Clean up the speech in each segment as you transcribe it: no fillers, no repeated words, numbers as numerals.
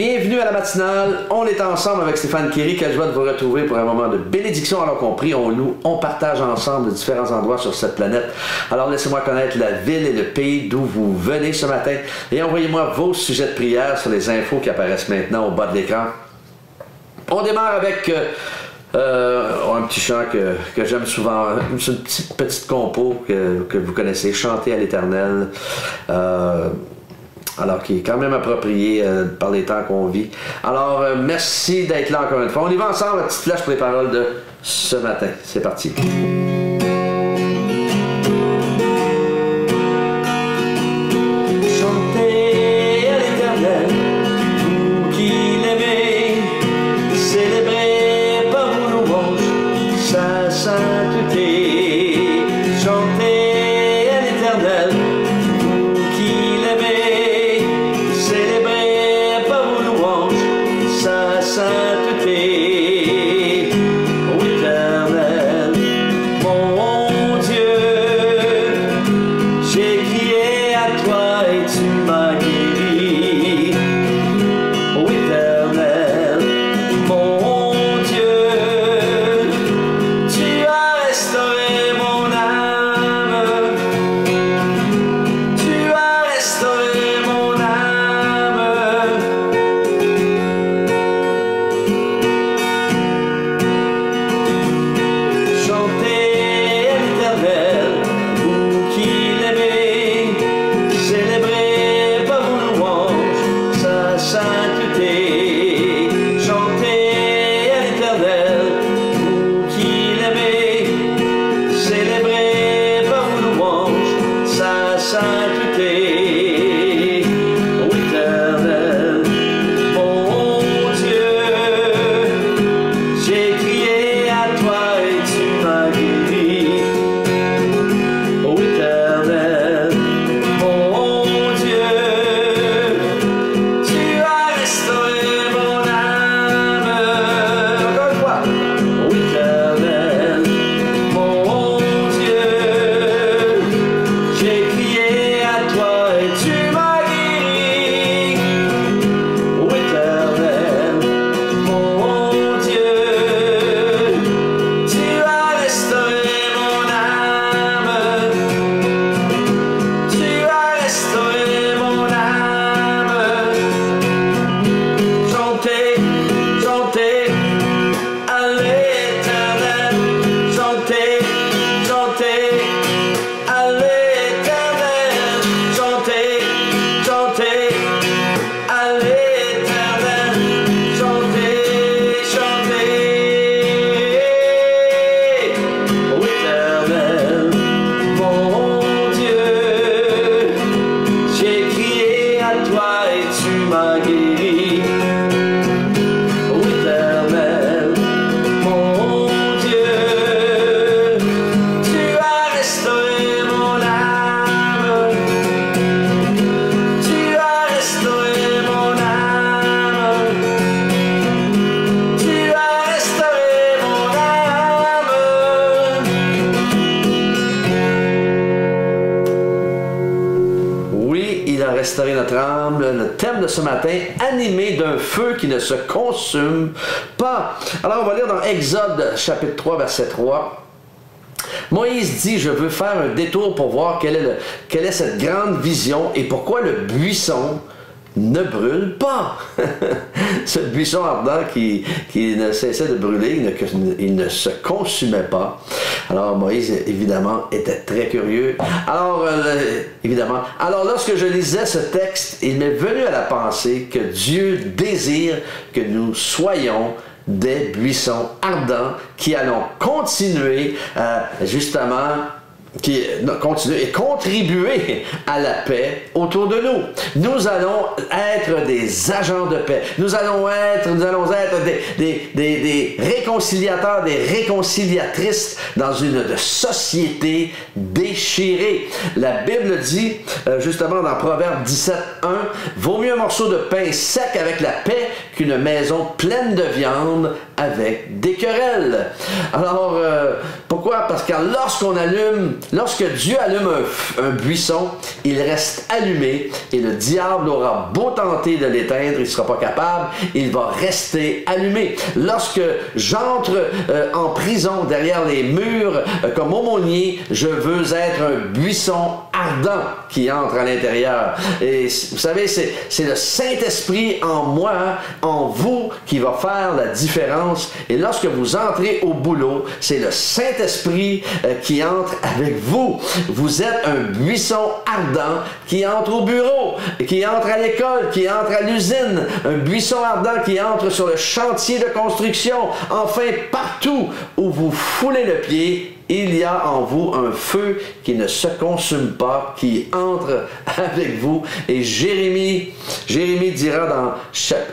bienvenue à la matinale. On est ensemble avec Stéphane Kéry. Quelle joie de vous retrouver pour un moment de bénédiction. Alors qu'on prie, on loue, on partage ensemble de différents endroits sur cette planète. Alors laissez-moi connaître la ville et le pays d'où vous venez ce matin. Et envoyez-moi vos sujets de prière sur les infos qui apparaissent maintenant au bas de l'écran. On démarre avec un petit chant que j'aime souvent. C'est une petite compo que vous connaissez, Chanter à l'Éternel. Alors, qui est quand même approprié par les temps qu'on vit. Alors, merci d'être là encore une fois. On y va ensemble, la petite flèche pour les paroles de ce matin. C'est parti. Chantez à l'Éternel, vous qui l'aimez, célébrez par vos louanges sa sainteté. Chantez à l'Éternel, sainteté, ô Éternel, mon Dieu, j'ai crié à toi et tu m'as guéri, ô Éternel, mon Dieu, tu as restauré mon âme, tu as restauré mon âme. Restaurer notre âme, le thème de ce matin, animé d'un feu qui ne se consume pas. Alors on va lire dans Exode chapitre 3 verset 3. Moïse dit, je veux faire un détour pour voir quelle est cette grande vision et pourquoi le buisson ne brûle pas. Ce buisson ardent qui ne cessait de brûler, il ne se consumait pas. Alors Moïse, évidemment, était très curieux. Alors, évidemment, alors lorsque je lisais ce texte, il m'est venu à la pensée que Dieu désire que nous soyons des buissons ardents qui allons continuer justement continuer et contribuer à la paix autour de nous. Nous allons être des agents de paix. Nous allons être des réconciliateurs, des réconciliatrices dans une société déchirée. La Bible dit, justement dans Proverbe 17, 1, « Vaut mieux un morceau de pain sec avec la paix qu'une maison pleine de viande avec des querelles. » Alors, pourquoi? Parce que lorsqu'on allume lorsque Dieu allume un buisson, il reste allumé et le diable aura beau tenter de l'éteindre, il ne sera pas capable, il va rester allumé. Lorsque j'entre en prison derrière les murs comme aumônier, je veux être un buisson ardent qui entre à l'intérieur. Et vous savez, c'est le Saint-Esprit en moi, en vous, qui va faire la différence. Et lorsque vous entrez au boulot, c'est le Saint-Esprit qui entre avec vous. Vous êtes un buisson ardent qui entre au bureau, qui entre à l'école, qui entre à l'usine, un buisson ardent qui entre sur le chantier de construction. Enfin, partout où vous foulez le pied, il y a en vous un feu qui ne se consume pas, qui entre avec vous. Et Jérémie dira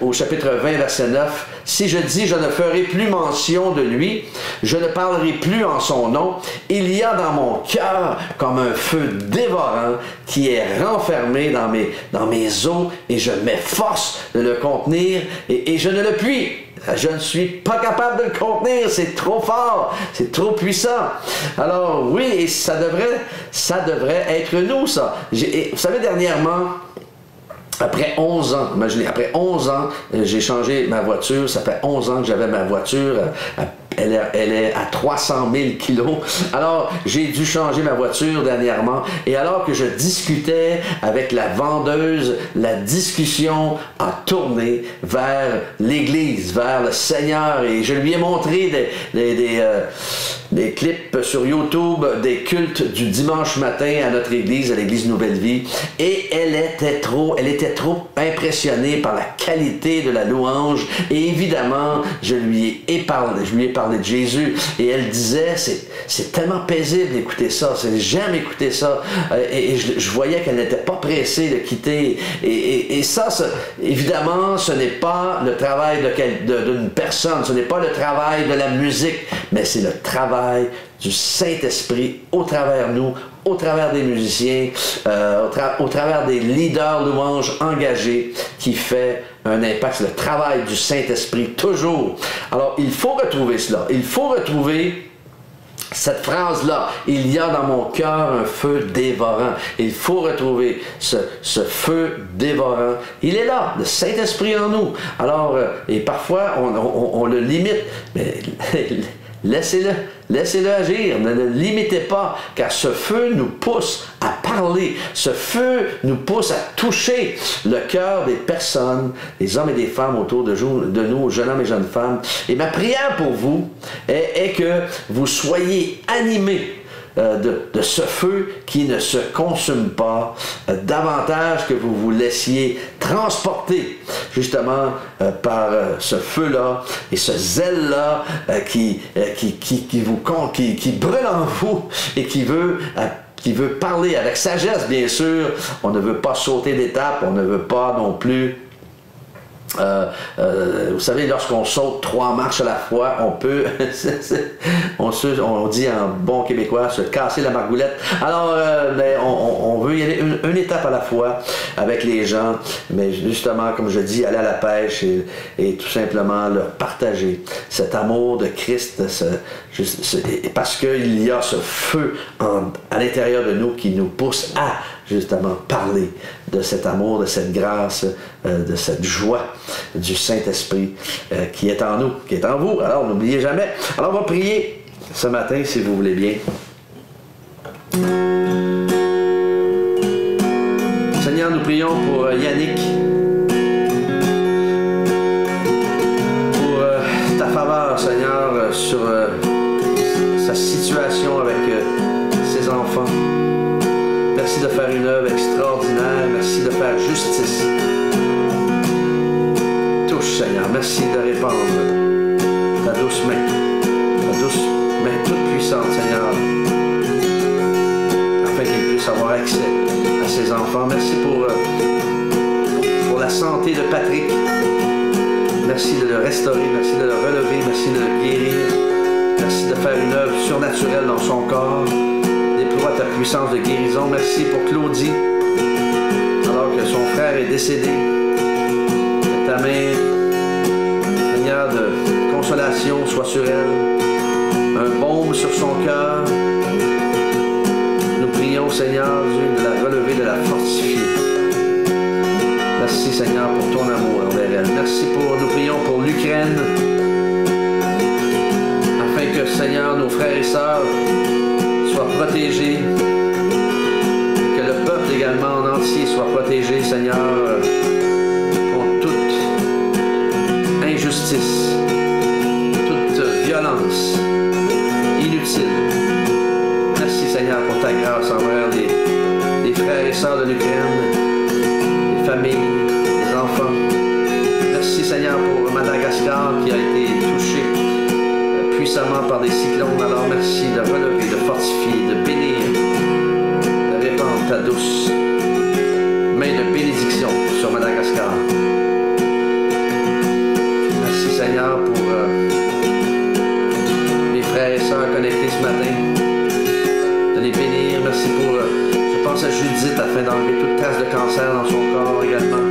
au chapitre 20, verset 9, « Si je dis, je ne ferai plus mention de lui, je ne parlerai plus en son nom, il y a dans mon cœur comme un feu dévorant qui est renfermé dans mes os, et je m'efforce de le contenir, et je ne le puis. » Je ne suis pas capable de le contenir, c'est trop fort, c'est trop puissant. Alors oui, et ça devrait être nous, ça. Vous savez, dernièrement, après 11 ans, imaginez, après 11 ans, j'ai changé ma voiture. Ça fait 11 ans que j'avais ma voiture. Elle est à 300 000 kilos. Alors, j'ai dû changer ma voiture dernièrement. Et alors que je discutais avec la vendeuse, la discussion a tourné vers l'Église, vers le Seigneur. Et je lui ai montré des clips sur YouTube des cultes du dimanche matin à notre Église, à l'Église Nouvelle Vie. Et elle était trop impressionnée par la qualité de la louange. Et évidemment, je lui ai parlé de Jésus, et elle disait, c'est tellement paisible d'écouter ça, j'aime écouter ça, et je voyais qu'elle n'était pas pressée de quitter, et ça, évidemment, ce n'est pas le travail d'une personne, ce n'est pas le travail de la musique, mais c'est le travail du Saint-Esprit au travers nous, au travers des musiciens, au travers des leaders louanges engagés, qui fait un impact. C'est le travail du Saint-Esprit, toujours. Alors, il faut retrouver cela. Il faut retrouver cette phrase-là. Il y a dans mon cœur un feu dévorant. Il faut retrouver ce feu dévorant. Il est là, le Saint-Esprit en nous. Alors, et parfois, on le limite, mais laissez-le agir, ne le limitez pas, car ce feu nous pousse à parler, ce feu nous pousse à toucher le cœur des personnes, des hommes et des femmes autour de nous, jeunes hommes et jeunes femmes. Et ma prière pour vous est que vous soyez animés de ce feu qui ne se consume pas, davantage que vous vous laissiez transporter justement par ce feu-là et ce zèle-là qui brûle en vous et qui veut parler avec sagesse, bien sûr. On ne veut pas sauter d'étape, on ne veut pas non plus... vous savez, lorsqu'on saute 3 marches à la fois, on peut, on dit en bon québécois, se casser la margoulette. Alors, on veut y aller une étape à la fois avec les gens, mais justement, comme je dis, aller à la pêche et tout simplement leur partager cet amour de Christ, parce qu'il y a ce feu à l'intérieur de nous qui nous pousse à justement parler de cet amour, de cette grâce, de cette joie du Saint-Esprit qui est en nous, qui est en vous. Alors, n'oubliez jamais. Alors, on va prier ce matin, si vous voulez bien. Seigneur, nous prions pour Yannick, pour ta faveur, Seigneur, sur sa situation avec ses enfants. Merci de faire une œuvre extraordinaire. Merci de faire justice. Touche, Seigneur. Merci de répandre ta douce main toute puissante, Seigneur, afin qu'il puisse avoir accès à ses enfants. Merci pour la santé de Patrick. Merci de le restaurer. Merci de le relever. Merci de le guérir. Merci de faire une œuvre surnaturelle dans son corps. Déploie ta puissance de guérison. Merci pour Claudie, alors que son frère est décédé. Que ta main, Seigneur, de consolation soit sur elle. Un baume sur son cœur. prions, Seigneur Dieu, de la relever, de la fortifier. Merci, Seigneur, pour ton amour envers elle. Merci nous prions pour l'Ukraine, afin que, Seigneur, nos frères et sœurs soient protégés, que le peuple également en entier soit protégé, Seigneur, contre toute injustice, toute violence inutile. Merci, Seigneur, pour ta grâce envers les frères et sœurs de l'Ukraine, les familles, les enfants. Merci, Seigneur, pour Madagascar qui a été touché puissamment par des cyclones. Alors merci de relever, de fortifier, de bénir, de répandre ta douce main de bénédiction sur Madagascar. Merci, Seigneur, pour mes frères et sœurs connectés ce matin, de les bénir. Merci pour, je pense à Judith, afin d'enlever toute trace de cancer dans son corps également.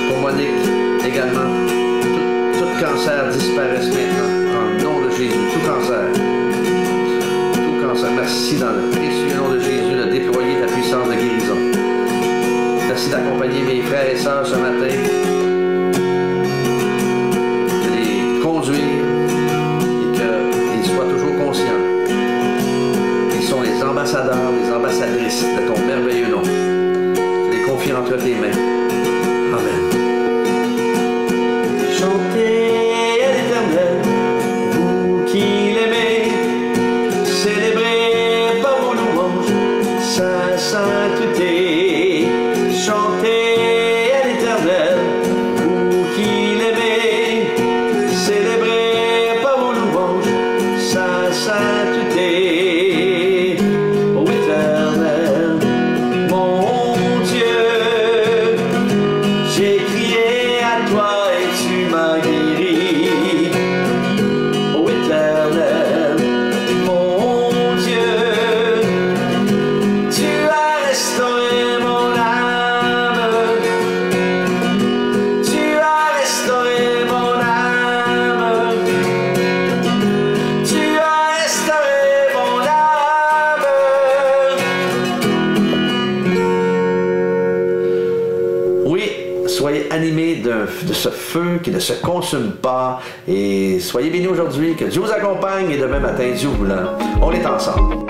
Pour Monique également, tout cancer disparaisse maintenant, en nom de Jésus, tout cancer. Tout cancer, merci dans le précieux nom de Jésus de déployer ta puissance de guérison. Merci d'accompagner mes frères et sœurs ce matin, de les conduire et qu'ils soient toujours conscients qu'ils sont les ambassadeurs, les ambassadrices de ton merveilleux nom. Je les confie entre tes mains. Amen. Chantez à l'Éternel, vous qui l'aimez, célébrez par vos louanges sa sainteté. Chantez à l'Éternel, vous qui l'aimez, célébrez par vos louanges sa sainteté. Ô Éternel, mon Dieu, j'ai crié à toi et tu m'as guéri. Ô Éternel, mon Dieu, tu as restauré mon âme. Tu as restauré mon âme. Tu as restauré mon âme. Oui, soyez animés de ce feu qui ne se consume pas et soyez bénis aujourd'hui, que Dieu vous accompagne et demain matin, Dieu voulant, on est ensemble.